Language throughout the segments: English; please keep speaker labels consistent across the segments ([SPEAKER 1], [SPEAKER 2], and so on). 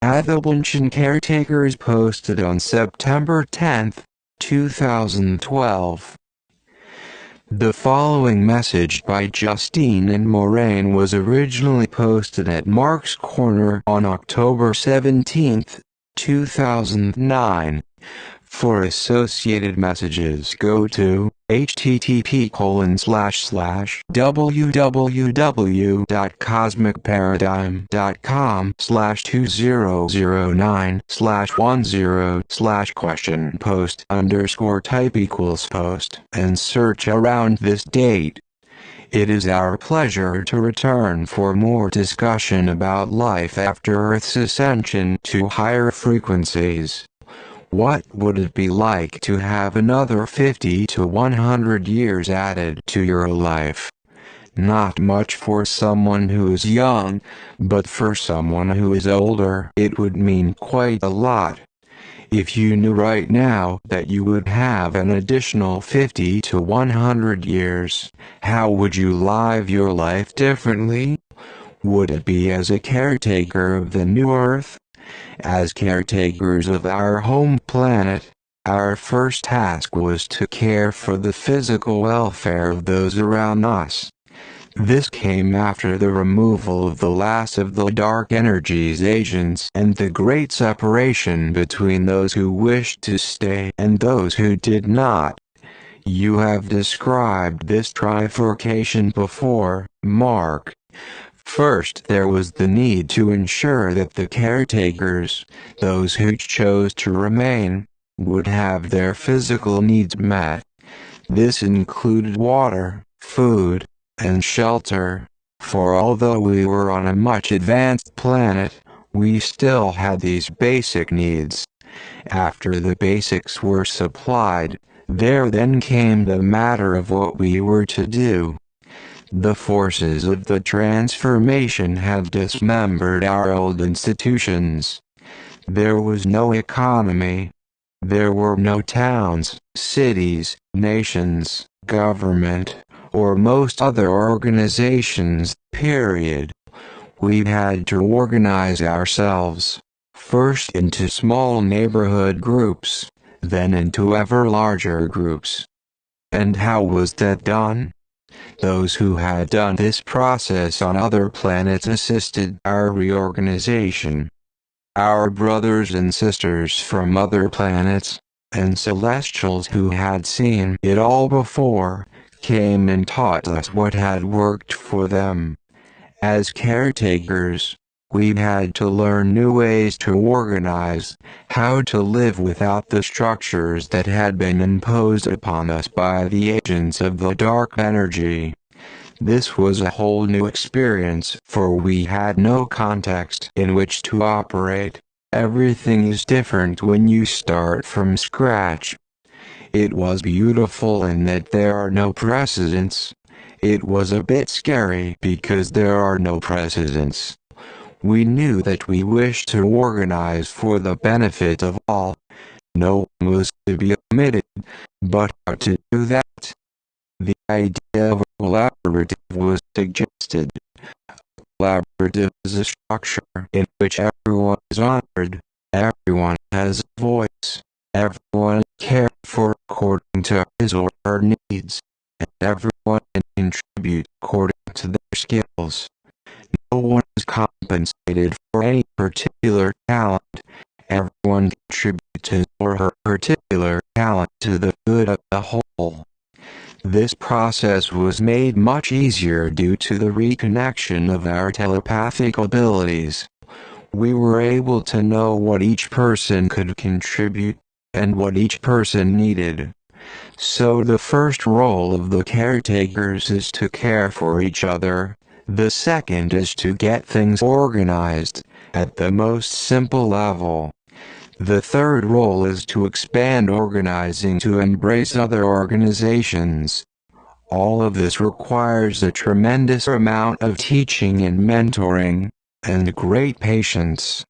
[SPEAKER 1] Athabantian Caretakers posted on September 10, 2012. The following message by Justine and Moraine was originally posted at Mark's Corner on October 17, 2009. For associated messages go to http://www.cosmicparadigm.com/2009/10/question post_type=post and search around this date. It is our pleasure to return for more discussion about life after Earth's ascension to higher frequencies. What would it be like to have another 50 to 100 years added to your life? Not much for someone who is young, but for someone who is older it would mean quite a lot. If you knew right now that you would have an additional 50 to 100 years, how would you live your life differently? Would it be as a caretaker of the new Earth? As caretakers of our home planet, our first task was to care for the physical welfare of those around us. This came after the removal of the last of the dark energy's agents and the great separation between those who wished to stay and those who did not. You have described this trifurcation before, Mark. First, there was the need to ensure that the caretakers, those who chose to remain, would have their physical needs met. This included water, food, and shelter, for although we were on a much advanced planet, we still had these basic needs. After the basics were supplied, there then came the matter of what we were to do. The forces of the transformation had dismembered our old institutions. There was no economy. There were no towns, cities, nations, government, or most other organizations, period. We had to organize ourselves, first into small neighborhood groups, then into ever larger groups. And how was that done? Those who had done this process on other planets assisted our reorganization. Our brothers and sisters from other planets, and celestials who had seen it all before, came and taught us what had worked for them. As caretakers, we had to learn new ways to organize, how to live without the structures that had been imposed upon us by the agents of the dark energy. This was a whole new experience, for we had no context in which to operate. Everything is different when you start from scratch. It was beautiful in that there are no precedents. It was a bit scary because there are no precedents. We knew that we wished to organize for the benefit of all. No one was to be omitted, but how to do that? The idea of a collaborative was suggested. A collaborative is a structure in which everyone is honored, everyone has a voice, everyone is cared for according to his or her needs, and everyone can contribute according to their skills. No one is compensated for any particular talent. Everyone contributes his or her particular talent to the good of the whole. This process was made much easier due to the reconnection of our telepathic abilities. We were able to know what each person could contribute, and what each person needed. So the first role of the caretakers is to care for each other. The second is to get things organized, at the most simple level. The third role is to expand organizing to embrace other organizations. All of this requires a tremendous amount of teaching and mentoring, and great patience.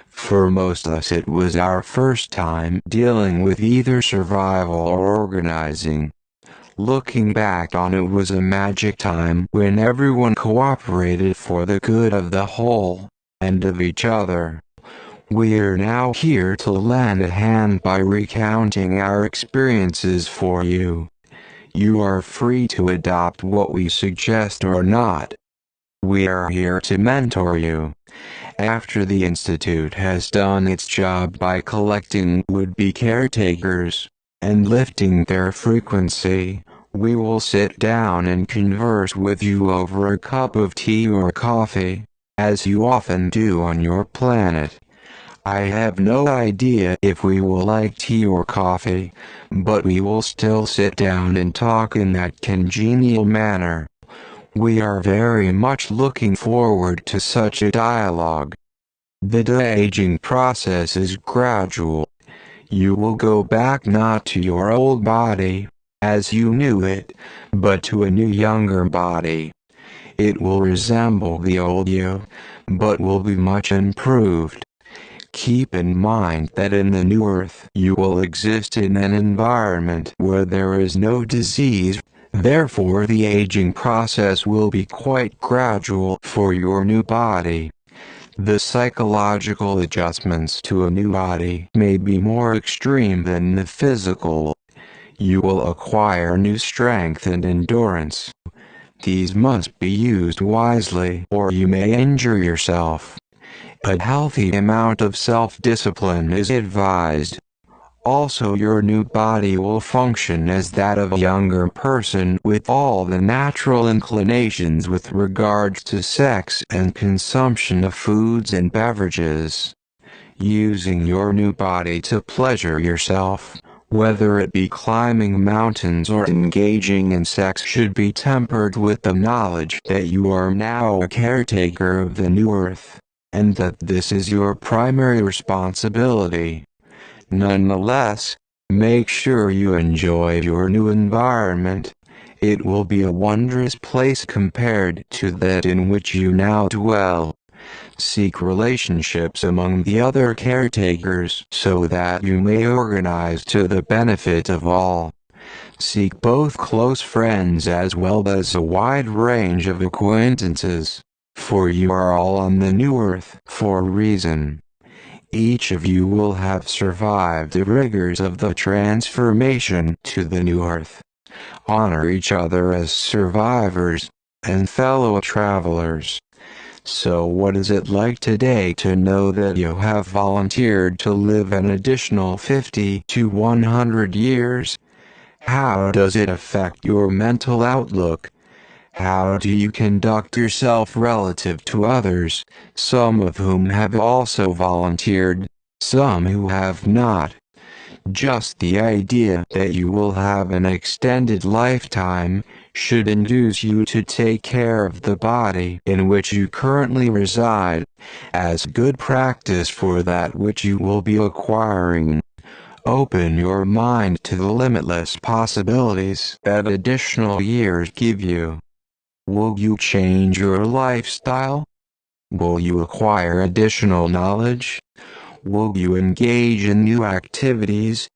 [SPEAKER 1] For most of us it was our first time dealing with either survival or organizing. Looking back on it was a magic time when everyone cooperated for the good of the whole, and of each other. We are now here to lend a hand by recounting our experiences for you. You are free to adopt what we suggest or not. We are here to mentor you. After the Institute has done its job by collecting would-be caretakers and lifting their frequency, we will sit down and converse with you over a cup of tea or coffee, as you often do on your planet. I have no idea if we will like tea or coffee, but we will still sit down and talk in that congenial manner. We are very much looking forward to such a dialogue. The de-aging process is gradual. You will go back not to your old body, as you knew it, but to a new younger body. It will resemble the old you, but will be much improved. Keep in mind that in the new earth you will exist in an environment where there is no disease, therefore the aging process will be quite gradual for your new body. The psychological adjustments to a new body may be more extreme than the physical. You will acquire new strength and endurance. These must be used wisely or you may injure yourself. A healthy amount of self-discipline is advised. Also, your new body will function as that of a younger person with all the natural inclinations with regards to sex and consumption of foods and beverages. Using your new body to pleasure yourself, whether it be climbing mountains or engaging in sex, should be tempered with the knowledge that you are now a caretaker of the new earth, and that this is your primary responsibility. Nonetheless, make sure you enjoy your new environment. It will be a wondrous place compared to that in which you now dwell. Seek relationships among the other caretakers so that you may organize to the benefit of all. Seek both close friends as well as a wide range of acquaintances, for you are all on the new earth for a reason. Each of you will have survived the rigors of the transformation to the new earth. Honor each other as survivors and fellow travelers. So what is it like today to know that you have volunteered to live an additional 50 to 100 years? How does it affect your mental outlook? How do you conduct yourself relative to others, some of whom have also volunteered, some who have not? Just the idea that you will have an extended lifetime should induce you to take care of the body in which you currently reside, as good practice for that which you will be acquiring. Open your mind to the limitless possibilities that additional years give you. Will you change your lifestyle? Will you acquire additional knowledge? Will you engage in new activities?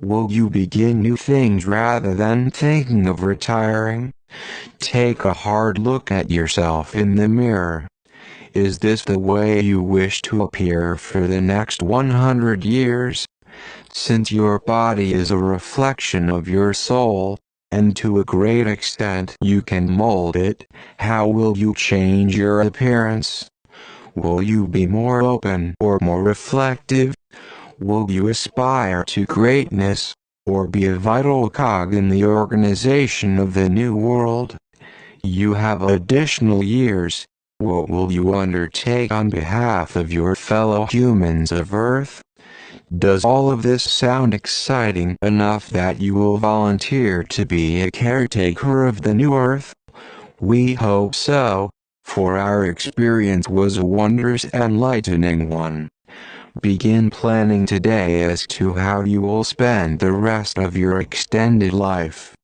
[SPEAKER 1] Will you begin new things rather than thinking of retiring? Take a hard look at yourself in the mirror. Is this the way you wish to appear for the next 100 years? Since your body is a reflection of your soul, and to a great extent you can mold it, how will you change your appearance? Will you be more open or more reflective? Will you aspire to greatness, or be a vital cog in the organization of the new world? You have additional years. What will you undertake on behalf of your fellow humans of Earth? Does all of this sound exciting enough that you will volunteer to be a caretaker of the new Earth? We hope so, for our experience was a wondrous and enlightening one. Begin planning today as to how you will spend the rest of your extended life.